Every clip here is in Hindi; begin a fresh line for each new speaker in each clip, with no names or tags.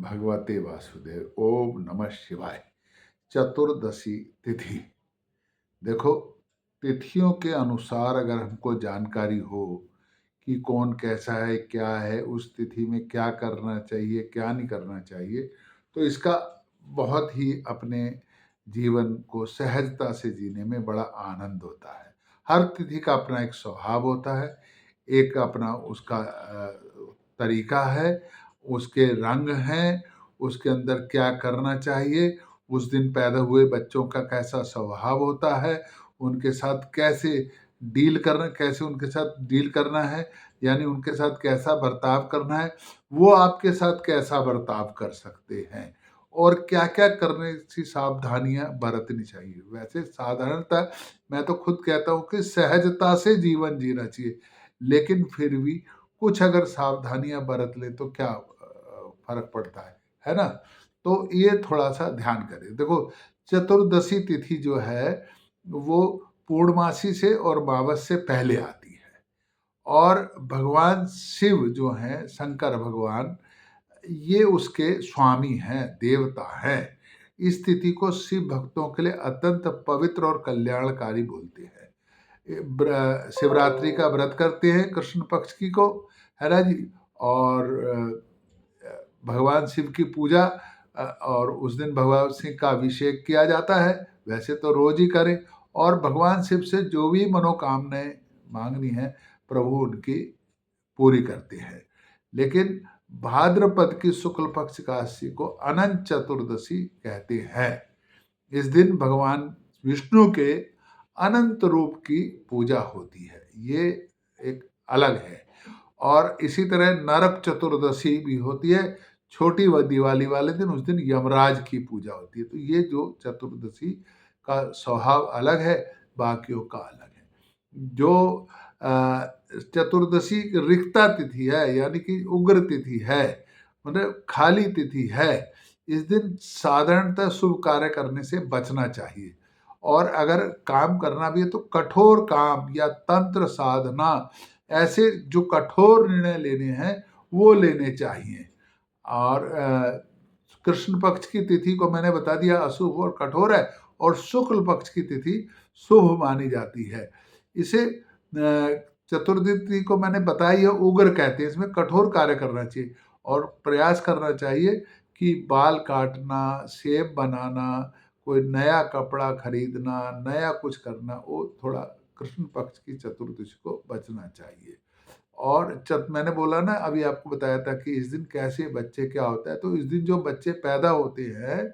भगवते वासुदेव। ओम नमः शिवाय। चतुर्दशी तिथि। देखो, तिथियों के अनुसार अगर हमको जानकारी हो कि कौन कैसा है, क्या है, उस तिथि में क्या करना चाहिए, क्या नहीं करना चाहिए, तो इसका बहुत ही अपने जीवन को सहजता से जीने में बड़ा आनंद होता है। हर तिथि का अपना एक स्वभाव होता है, एक अपना उसका तरीका है, उसके रंग हैं, उसके अंदर क्या करना चाहिए, उस दिन पैदा हुए बच्चों का कैसा स्वभाव होता है, उनके साथ कैसे उनके साथ डील करना है, यानी उनके साथ कैसा बर्ताव करना है, वो आपके साथ कैसा बर्ताव कर सकते हैं और क्या-क्या करने की सावधानियाँ बरतनी चाहिए। वैसे साधारणतः मैं तो खुद कहता हूँ कि सहजता से जीवन जीना चाहिए, लेकिन फिर भी कुछ अगर सावधानियाँ बरत लें तो क्या फ़र्क पड़ता है ना? तो ये थोड़ा-सा ध्यान करें। देखो, चतुर्दशी तिथि जो है, वो पूर्णमासी से और अमावस से पहले आती है और भगवान शिव जो हैं, शंकर भगवान, ये उसके स्वामी हैं, देवता हैं। इस तिथि को शिव भक्तों के लिए अत्यंत पवित्र और कल्याणकारी बोलते हैं। शिवरात्रि का व्रत करते हैं कृष्ण पक्ष की को, है ना जी? और भगवान शिव की पूजा और उस दिन भगवान शिव का अभिषेक किया जाता है। वैसे तो रोज ही करें और भगवान शिव से जो भी मनोकामनाएं मांगनी है, प्रभु उनकी पूरी करते हैं। लेकिन भाद्रपद की शुक्ल पक्ष एकादशी को अनंत चतुर्दशी कहते हैं। इस दिन भगवान विष्णु के अनंत रूप की पूजा होती है। ये एक अलग है। और इसी तरह नरक चतुर्दशी भी होती है। छोटी व दिवाली वाले दिन, उस दिन यमराज की पूजा होती है। तो ये जो चतुर्दशी का स्वभाव अलग है, बाकियों का अलग है। जो चतुर्दशी रिक्ता तिथि है, यानी कि उग्र तिथि है, मतलब खाली तिथि है, इस दिन साधारणतः शुभ कार्य करने से बचना चाहिए और अगर काम करना भी है तो कठोर काम या तंत्र साधना, ऐसे जो कठोर निर्णय लेने हैं वो लेने चाहिए। और कृष्ण पक्ष की तिथि को मैंने बता दिया अशुभ और कठोर है, और शुक्ल पक्ष की तिथि शुभ मानी जाती है। इसे चतुर्दशी को मैंने बताई है, उग्र कहते हैं। इसमें कठोर कार्य करना चाहिए और प्रयास करना चाहिए कि बाल काटना, सेब बनाना, कोई नया कपड़ा खरीदना, नया कुछ करना, वो थोड़ा कृष्ण पक्ष की चतुर्दशी को बचना चाहिए। और मैंने बोला ना, अभी आपको बताया था कि इस दिन कैसे बच्चे क्या होता है, तो इस दिन जो बच्चे पैदा होते हैं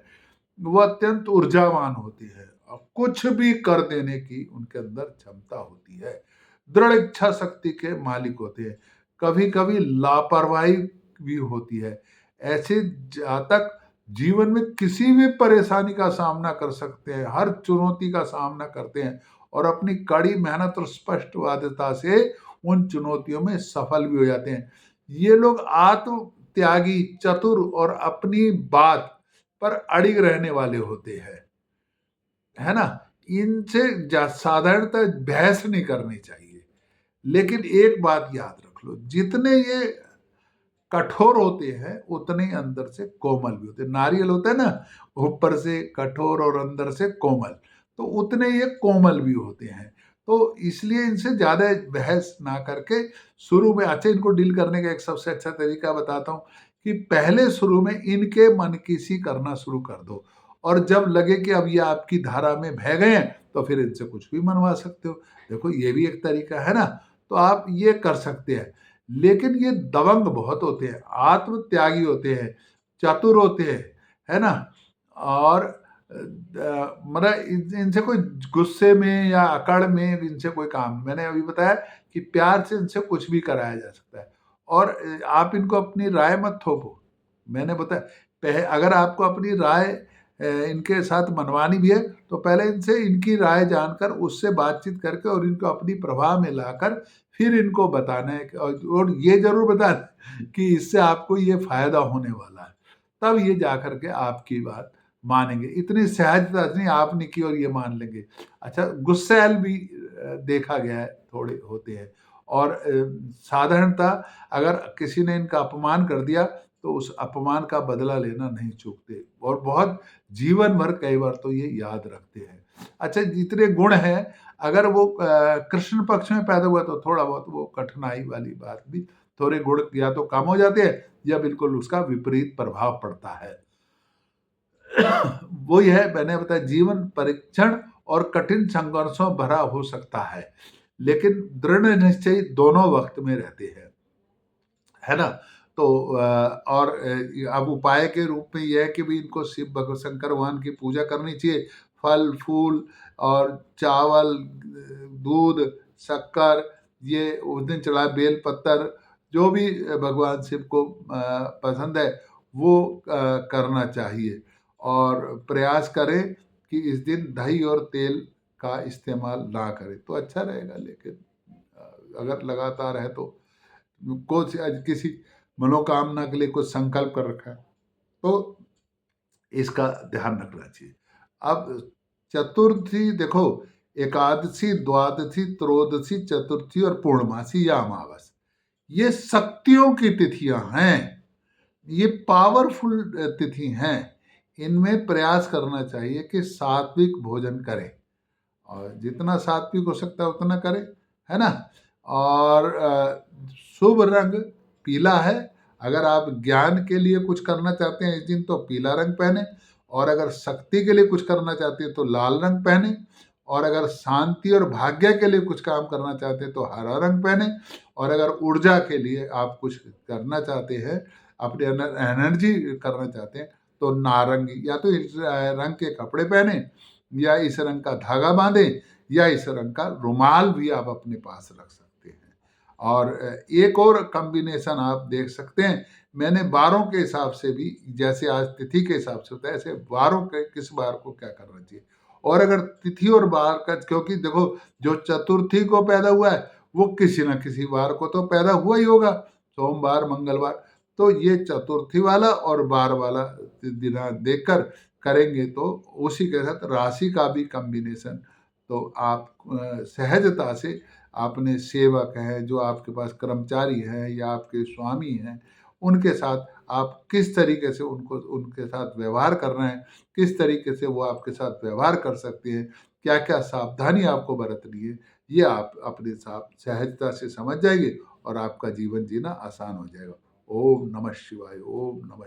वो अत्यंत ऊर्जावान होते हैं और कुछ भी कर देने की उनके अंदर क्षमता होती है। दृढ़ इच्छा शक्ति के मालिक होते हैं। कभी कभी लापरवाही भी होती है। ऐसे जातक जीवन में किसी भी परेशानी का सामना कर सकते हैं, हर चुनौती का सामना करते हैं और अपनी कड़ी मेहनत और स्पष्टवादिता से उन चुनौतियों में सफल भी हो जाते हैं। ये लोग आत्म त्यागी, चतुर और अपनी बात पर अड़िग रहने वाले होते हैं, है ना? इनसे साधारणतः बहस नहीं करनी चाहिए। लेकिन एक बात याद रख लो, जितने ये कठोर होते हैं उतने ही अंदर से कोमल भी होते हैं। नारियल होता है ना, ऊपर से कठोर और अंदर से कोमल, तो उतने ये कोमल भी होते हैं। तो इसलिए इनसे ज्यादा बहस ना करके शुरू में, अच्छा, इनको डील करने का एक सबसे अच्छा तरीका बताता हूँ कि पहले शुरू में इनके मन की सी करना शुरू कर दो और जब लगे कि अब ये आपकी धारा में बह गए हैं तो फिर इनसे कुछ भी मनवा सकते हो। देखो, ये भी एक तरीका है ना, तो आप ये कर सकते हैं। लेकिन ये दबंग बहुत होते हैं, आत्म त्यागी होते हैं, चतुर होते हैं, है ना? और मतलब इनसे कोई गुस्से में या अकड़ में इनसे कोई काम, मैंने अभी बताया कि प्यार से इनसे कुछ भी कराया जा सकता है। और आप इनको अपनी राय मत थोपो। मैंने बताया, अगर आपको अपनी राय इनके साथ मनवानी भी है तो पहले इनसे इनकी राय जानकर, उससे बातचीत करके और इनको अपनी प्रभाव में लाकर फिर इनको बताना है और ये जरूर बताना कि इससे आपको ये फायदा होने वाला है, तब ये जाकर के आपकी बात मानेंगे। इतनी सहजता नहीं आपने की और ये मान लेंगे। अच्छा, गुस्सैल भी देखा गया है, थोड़े होते हैं। और साधारणतः अगर किसी ने इनका अपमान कर दिया तो उस अपमान का बदला लेना नहीं चूकते और बहुत जीवन भर कई बार तो ये याद रखते हैं। अच्छा, जितने गुण हैं, अगर वो कृष्ण पक्ष में पैदा हुआ तो थोड़ा बहुत वो कठिनाई वाली बात भी, थोड़े गुण या तो कम हो जाते हैं या बिल्कुल उसका विपरीत प्रभाव पड़ता है। वो यह मैंने बताया, जीवन परीक्षण और कठिन संघर्षों भरा हो सकता है, लेकिन दृढ़ निश्चय दोनों वक्त में रहते हैं, है ना? तो और अब उपाय के रूप में यह है कि भी इनको शिव शंकर भगवान की पूजा करनी चाहिए। फल फूल और चावल, दूध, शक्कर, ये उस दिन चढ़ा बेल पत्तर, जो भी भगवान शिव को पसंद है वो करना चाहिए। और प्रयास करें कि इस दिन दही और तेल का इस्तेमाल ना करें तो अच्छा रहेगा। लेकिन अगर लगातार है तो कुछ किसी मनोकामना के लिए कुछ संकल्प कर रखा है तो इसका ध्यान रखना चाहिए। अब चतुर्थी देखो, एकादशी, द्वादशी, त्रयोदशी, चतुर्थी और पूर्णमासी या अमावस, ये शक्तियों की तिथियां हैं, ये पावरफुल तिथि हैं। इनमें प्रयास करना चाहिए कि सात्विक भोजन करें और जितना सात्विक हो सकता है उतना करें, है ना? और शुभ रंग पीला है। अगर आप ज्ञान के लिए कुछ करना चाहते हैं इस दिन तो पीला रंग पहने, और अगर शक्ति के लिए कुछ करना चाहते हैं तो लाल रंग पहने, और अगर शांति और भाग्य के लिए कुछ काम करना चाहते हैं तो हरा रंग पहने, और अगर ऊर्जा के लिए आप कुछ करना चाहते हैं, अपने अंदर एनर्जी करना चाहते हैं तो नारंगी या तो इस रंग के कपड़े पहने, या इस रंग का धागा बांधे, या इस रंग का रुमाल भी आप अपने पास रख सकते हैं। और एक और कॉम्बिनेशन आप देख सकते हैं, मैंने वारों के हिसाब से भी, जैसे आज तिथि के हिसाब से होता है ऐसे वारों के किस बार को क्या करना चाहिए। और अगर तिथि और बार का, क्योंकि देखो जो चतुर्थी को पैदा हुआ है वो किसी न किसी बार को तो पैदा हुआ ही होगा, सोमवार, मंगलवार, तो ये चतुर्थी वाला और बार वाला दिन देखकर करेंगे तो उसी के साथ राशि का भी कॉम्बिनेशन, तो आप सहजता से अपने सेवक हैं, जो आपके पास कर्मचारी हैं या आपके स्वामी हैं, उनके साथ आप किस तरीके से उनके साथ व्यवहार कर रहे हैं, किस तरीके से वो आपके साथ व्यवहार कर सकते हैं, क्या क्या सावधानी आपको बरतनी है, ये आप अपने साथ सहजता से समझ जाइए और आपका जीवन जीना आसान हो जाएगा। ओम नमः शिवाय। ओम नमः